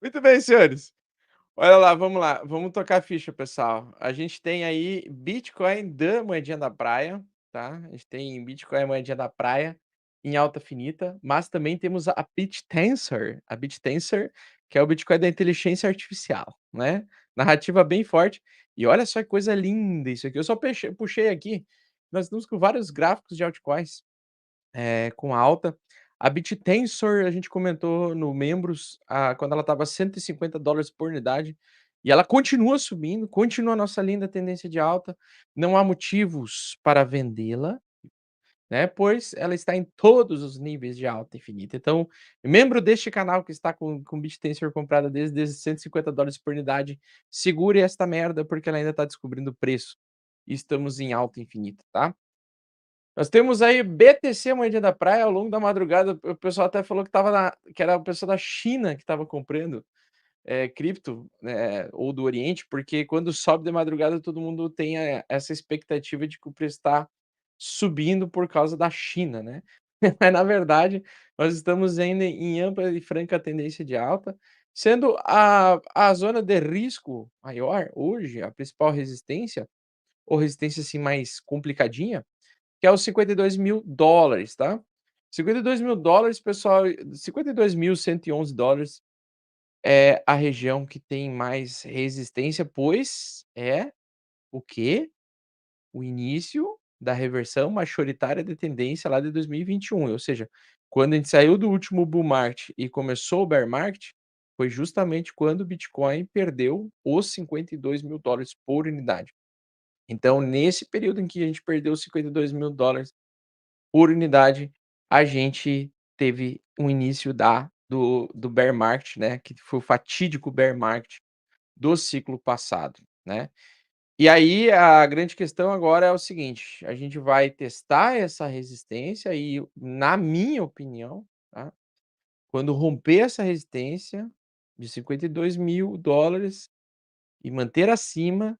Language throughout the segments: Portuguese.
Muito bem, senhores. Olha lá, vamos tocar a ficha, pessoal. A gente tem aí Bitcoin da moedinha da praia, tá? A gente tem Bitcoin moedinha da praia em alta finita, mas também temos a BitTensor, que é o Bitcoin da inteligência artificial, né? Narrativa bem forte. E olha só que coisa linda isso aqui. Eu só puxei aqui, nós estamos com vários gráficos de altcoins com alta. A BitTensor, a gente comentou no membros, quando ela estava $150 por unidade, e ela continua subindo, continua a nossa linda tendência de alta, não há motivos para vendê-la, né, pois ela está em todos os níveis de alta infinita. Então, membro deste canal que está com BitTensor comprada desde $150 por unidade, segure esta merda, porque ela ainda está descobrindo o preço. E estamos em alta infinita, tá? Nós temos aí BTC Moedinha da Praia, ao longo da madrugada, o pessoal até falou que era o pessoal da China que estava comprando, cripto, ou do Oriente, porque quando sobe de madrugada todo mundo tem, essa expectativa de que o preço está subindo por causa da China, né. Mas na verdade, nós estamos ainda em ampla e franca tendência de alta, sendo a zona de risco maior hoje, a principal resistência, ou resistência, assim, mais complicadinha, que é os $52.000, tá. $52.000, pessoal, $52.111 é a região que tem mais resistência, pois é o quê? O início da reversão majoritária de tendência lá de 2021, ou seja, quando a gente saiu do último bull market e começou o bear market, foi justamente quando o Bitcoin perdeu os $52.000 por unidade. Então, nesse período em que a gente perdeu os $52.000 por unidade, a gente teve um início do bear market, né, que foi o fatídico bear market do ciclo passado, né. E aí a grande questão agora é o seguinte, a gente vai testar essa resistência e, na minha opinião, tá, quando romper essa resistência de $52.000 e manter acima,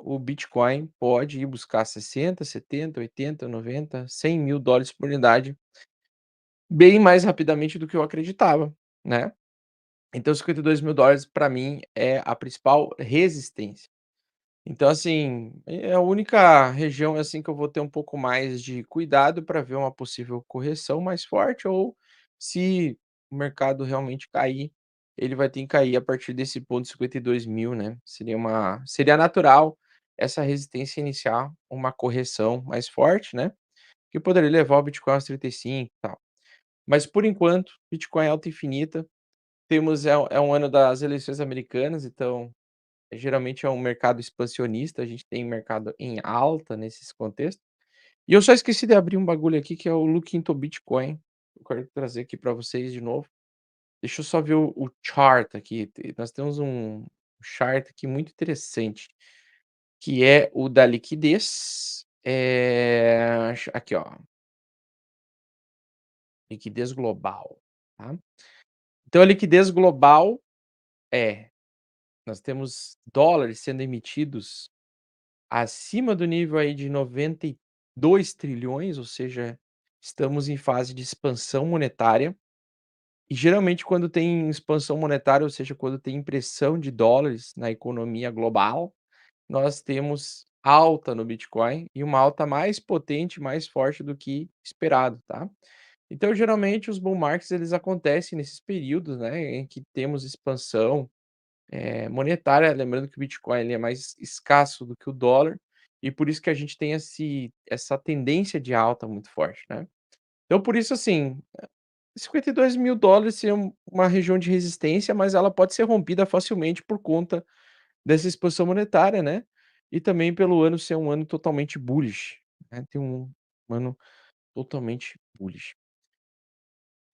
o Bitcoin pode ir buscar 60, 70, 80, 90, $100.000 por unidade, bem mais rapidamente do que eu acreditava, né. Então $52.000 para mim é a principal resistência. Então, assim, é a única região, assim, que eu vou ter um pouco mais de cuidado para ver uma possível correção mais forte ou se o mercado realmente cair, ele vai ter que cair a partir desse ponto de 52.000, né. Seria natural essa resistência iniciar uma correção mais forte, né, que poderia levar o Bitcoin aos 35 e tal. Mas por enquanto, Bitcoin é alta infinita, temos é um ano das eleições americanas, então, geralmente é um mercado expansionista, a gente tem mercado em alta nesses contextos. E eu só esqueci de abrir um bagulho aqui que é o Look into Bitcoin, eu quero trazer aqui para vocês de novo. Deixa eu só ver o chart aqui, nós temos um chart aqui muito interessante, que é o da liquidez, aqui ó, liquidez global, tá. Então a liquidez global é nós temos dólares sendo emitidos acima do nível aí de 92 trilhões, ou seja, estamos em fase de expansão monetária. E geralmente quando tem expansão monetária, ou seja, quando tem impressão de dólares na economia global, nós temos alta no Bitcoin e uma alta mais potente, mais forte do que esperado, tá? Então, geralmente os bull markets eles acontecem nesses períodos, né, em que temos expansão monetária, lembrando que o Bitcoin ele é mais escasso do que o dólar, e por isso que a gente tem essa tendência de alta muito forte, né. Então por isso, assim, $52.000 seria uma região de resistência, mas ela pode ser rompida facilmente por conta dessa expansão monetária, né, e também pelo ano ser um ano totalmente bullish, né, tem um ano totalmente bullish.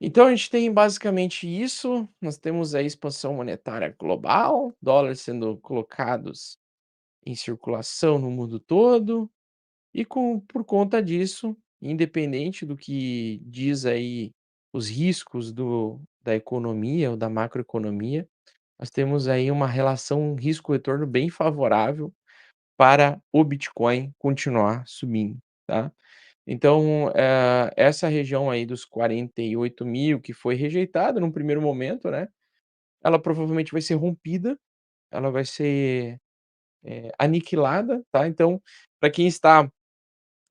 Então a gente tem basicamente isso, nós temos a expansão monetária global, dólares sendo colocados em circulação no mundo todo, e por conta disso, independente do que diz aí os riscos da economia ou da macroeconomia, nós temos aí uma relação risco-retorno bem favorável para o Bitcoin continuar subindo, tá. Então, essa região aí dos 48.000 que foi rejeitada num primeiro momento, né, ela provavelmente vai ser rompida, ela vai ser, aniquilada, tá. Então, para quem está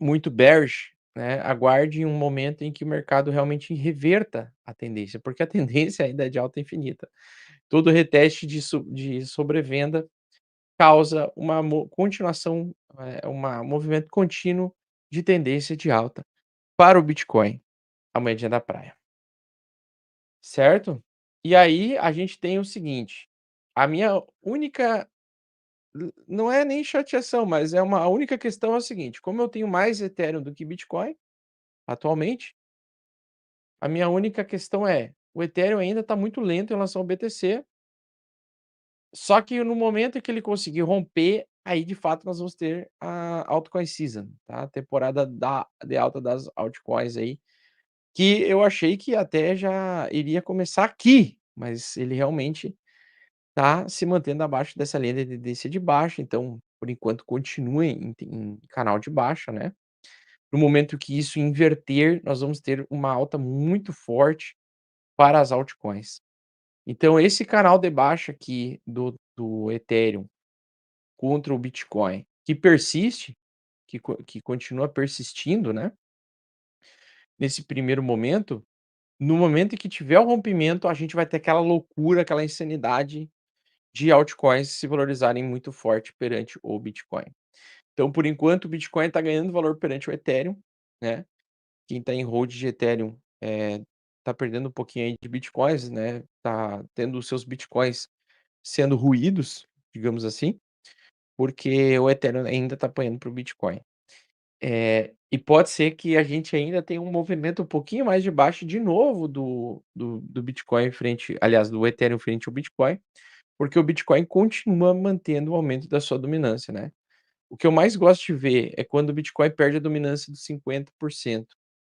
muito bearish, né, aguarde um momento em que o mercado realmente reverta a tendência, porque a tendência ainda é de alta infinita. Todo reteste de sobrevenda causa uma continuação, uma movimento contínuo de tendência de alta para o Bitcoin, a moedinha da praia, certo? E aí a gente tem o seguinte, a minha única não é nem chateação, mas é uma a única questão é o seguinte, como eu tenho mais Ethereum do que Bitcoin, atualmente, a minha única questão é, o Ethereum ainda está muito lento em relação ao BTC, só que no momento que ele conseguir romper, aí de fato nós vamos ter a altcoin season, tá, a temporada de alta das altcoins aí, que eu achei que até já iria começar aqui, mas ele realmente tá se mantendo abaixo dessa linha de tendência de baixa, então, por enquanto continua em canal de baixa, né. No momento que isso inverter, nós vamos ter uma alta muito forte para as altcoins. Então esse canal de baixa aqui do Ethereum contra o Bitcoin, que persiste, que continua persistindo, né, nesse primeiro momento, no momento em que tiver o rompimento, a gente vai ter aquela loucura, aquela insanidade de altcoins se valorizarem muito forte perante o Bitcoin. Então, por enquanto, o Bitcoin está ganhando valor perante o Ethereum, né. Quem está em hold de Ethereum, tá perdendo um pouquinho aí de Bitcoins, né, tá tendo os seus Bitcoins sendo ruídos, digamos assim, porque o Ethereum ainda está apanhando para o Bitcoin. E pode ser que a gente ainda tenha um movimento um pouquinho mais de baixo de novo do Bitcoin frente aliás, do Ethereum frente ao Bitcoin, porque o Bitcoin continua mantendo o aumento da sua dominância, né. O que eu mais gosto de ver é quando o Bitcoin perde a dominância dos 50%,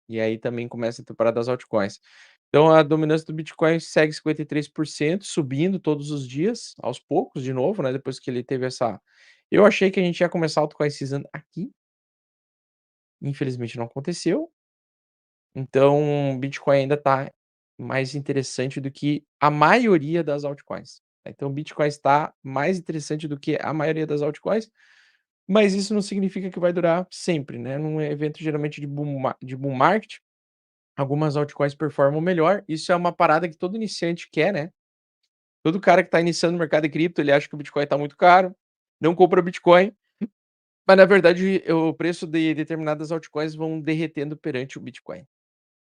e aí também começa a temporada das altcoins. Então a dominância do Bitcoin segue 53%, subindo todos os dias, aos poucos de novo, né, depois que ele teve essa eu achei que a gente ia começar a altcoin season aqui, infelizmente não aconteceu, então Bitcoin ainda está mais interessante do que a maioria das altcoins. Então o Bitcoin está mais interessante do que a maioria das altcoins, mas isso não significa que vai durar sempre, né, num evento geralmente de bull market, algumas altcoins performam melhor, isso é uma parada que todo iniciante quer, né. Todo cara que está iniciando no mercado de cripto, ele acha que o Bitcoin está muito caro, não compra Bitcoin, mas na verdade o preço de determinadas altcoins vão derretendo perante o Bitcoin,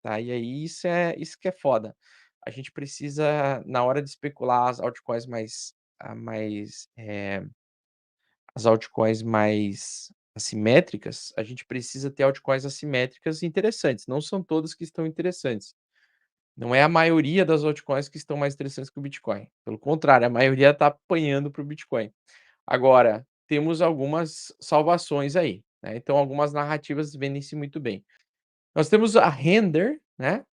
tá. E aí isso que é foda. A gente precisa, na hora de especular as altcoins as altcoins mais assimétricas, a gente precisa ter altcoins assimétricas interessantes, não são todas que estão interessantes. Não é a maioria das altcoins que estão mais interessantes que o Bitcoin, pelo contrário, a maioria está apanhando para o Bitcoin. Agora, temos algumas salvações aí, né, então algumas narrativas vendem-se muito bem. Nós temos a Render, né,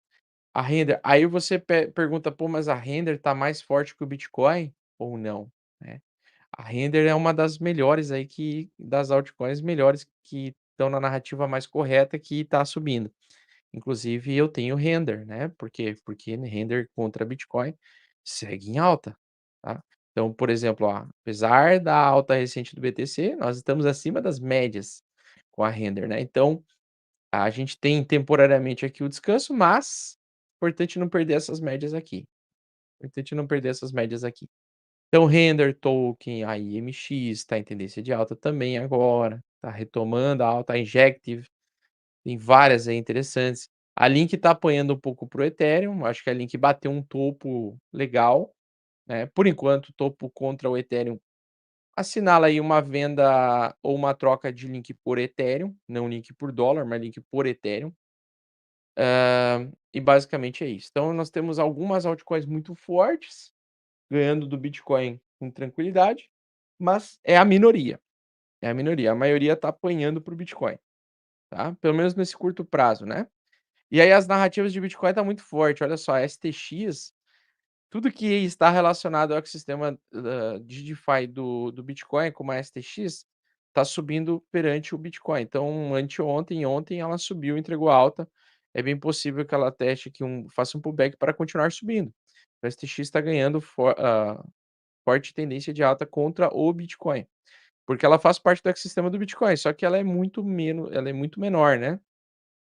a Render aí você pergunta: "Pô, mas a Render está mais forte que o Bitcoin ou não?", né. A Render é uma das melhores aí que das altcoins melhores que estão na narrativa mais correta que está subindo. Inclusive eu tenho Render, né, por quê? Porque Render contra Bitcoin segue em alta, tá. Então, por exemplo, ó, apesar da alta recente do BTC, nós estamos acima das médias com a Render, né, então a gente tem temporariamente aqui o descanso, mas importante não perder essas médias aqui, importante não perder essas médias aqui. Então Render Token, a IMX está em tendência de alta também agora, está retomando a alta, a Injective, tem várias aí interessantes. A Link está apanhando um pouco para o Ethereum, acho que a Link bateu um topo legal, né, por enquanto o topo contra o Ethereum assinala aí uma venda ou uma troca de Link por Ethereum, não Link por dólar, mas Link por Ethereum. E basicamente é isso. Então nós temos algumas altcoins muito fortes, ganhando do Bitcoin com tranquilidade, mas é a minoria, a maioria está apanhando para o Bitcoin, tá, pelo menos nesse curto prazo, né. E aí as narrativas de Bitcoin tá muito forte, olha só, STX, tudo que está relacionado ao ecossistema, de DeFi do Bitcoin, como a STX, tá subindo perante o Bitcoin. Então anteontem e ontem ela subiu, entregou alta, é bem possível que ela teste aqui faça um pullback para continuar subindo. O STX está ganhando forte tendência de alta contra o Bitcoin, porque ela faz parte do ecossistema do Bitcoin, só que ela é muito menor, né.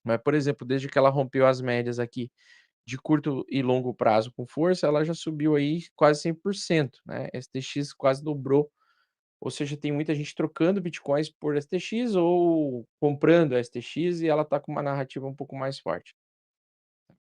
Mas, por exemplo, desde que ela rompeu as médias aqui de curto e longo prazo com força, ela já subiu aí quase 100%, né, STX quase dobrou, ou seja, tem muita gente trocando bitcoins por STX ou comprando STX e ela tá com uma narrativa um pouco mais forte.